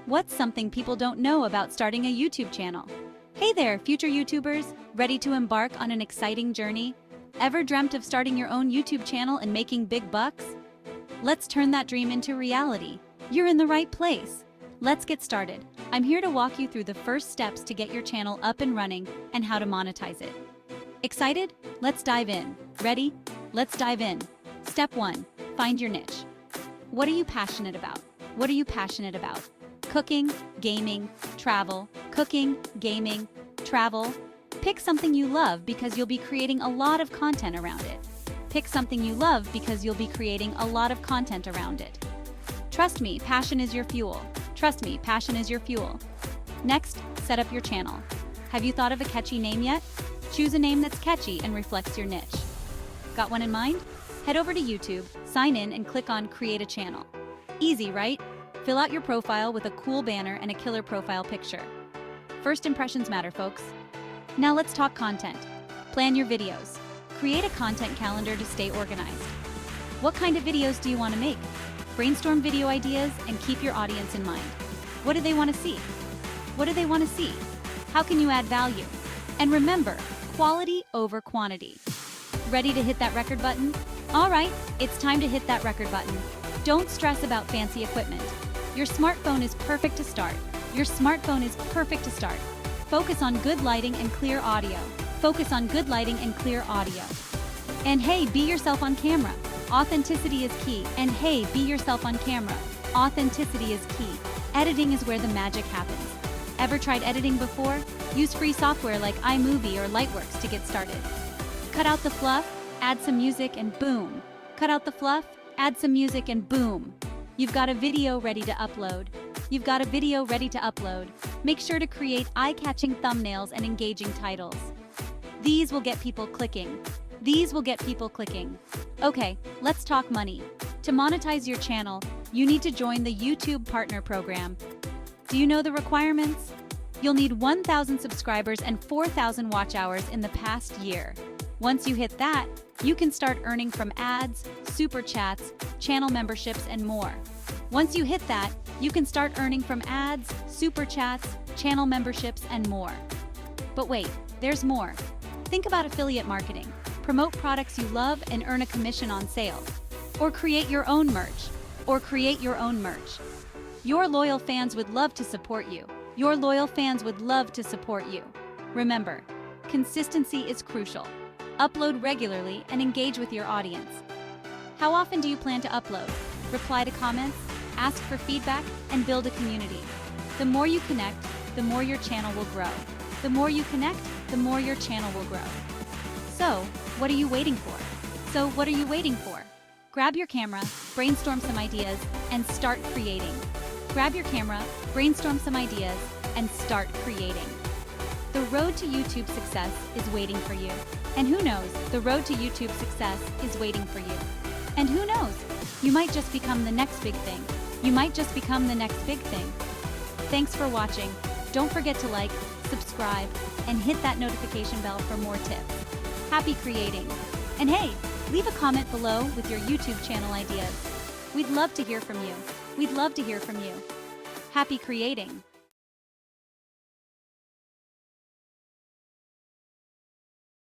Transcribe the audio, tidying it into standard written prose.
What's something people don't know about starting a YouTube channel? Hey there, future YouTubers, ready to embark on an exciting journey? Ever dreamt of starting your own YouTube channel and making big bucks? Let's turn that dream into reality. You're in the right place. Let's get started. I'm here to walk you through the first steps to get your channel up and running and how to monetize it. Excited? Let's dive in. Ready? Let's dive in. Step 1. Find your niche. What are you passionate about? What are you passionate about? Cooking, gaming, travel, cooking, gaming, travel. Pick something you love because you'll be creating a lot of content around it. Pick something you love because you'll be creating a lot of content around it. Trust me, passion is your fuel. Trust me, passion is your fuel. Next, set up your channel. Have you thought of a catchy name yet? Choose a name that's catchy and reflects your niche. Got one in mind? Head over to YouTube, sign in, and click on Create a Channel. Easy, right? Fill out your profile with a cool banner and a killer profile picture. First impressions matter, folks. Now let's talk content. Plan your videos. Create a content calendar to stay organized. What kind of videos do you want to make? Brainstorm video ideas and keep your audience in mind. What do they want to see? What do they want to see? How can you add value? And remember, quality over quantity. Ready to hit that record button? All right, it's time to hit that record button. Don't stress about fancy equipment. Your smartphone is perfect to start. Your smartphone is perfect to start. Focus on good lighting and clear audio. Focus on good lighting and clear audio. And hey, be yourself on camera. Authenticity is key. And hey, be yourself on camera. Authenticity is key. Editing is where the magic happens. Ever tried editing before? Use free software like iMovie or Lightworks to get started. Cut out the fluff, add some music, and boom. Cut out the fluff, add some music, and boom. You've got a video ready to upload. You've got a video ready to upload. Make sure to create eye-catching thumbnails and engaging titles. These will get people clicking. These will get people clicking. Okay, let's talk money. To monetize your channel, you need to join the YouTube Partner Program. Do you know the requirements? You'll need 1,000 subscribers and 4,000 watch hours in the past year. Once you hit that, you can start earning from ads, super chats, channel memberships, and more. Once you hit that, you can start earning from ads, super chats, channel memberships, and more. But wait, there's more. Think about affiliate marketing. Promote products you love and earn a commission on sales. Or create your own merch. Or create your own merch. Your loyal fans would love to support you. Your loyal fans would love to support you. Remember, consistency is crucial. Upload regularly and engage with your audience. How often do you plan to upload? Reply to comments, ask for feedback, and build a community. The more you connect, the more your channel will grow. The more you connect, the more your channel will grow. So, what are you waiting for? Grab your camera, brainstorm some ideas, and start creating. Grab your camera, brainstorm some ideas, and start creating. The road to YouTube success is waiting for you. And who knows, the road to YouTube success is waiting for you. And who knows, you might just become the next big thing. You might just become the next big thing. Thanks for watching. Don't forget to like, subscribe, and hit that notification bell for more tips. Happy creating. And hey, leave a comment below with your YouTube channel ideas. We'd love to hear from you. We'd love to hear from you. Happy creating.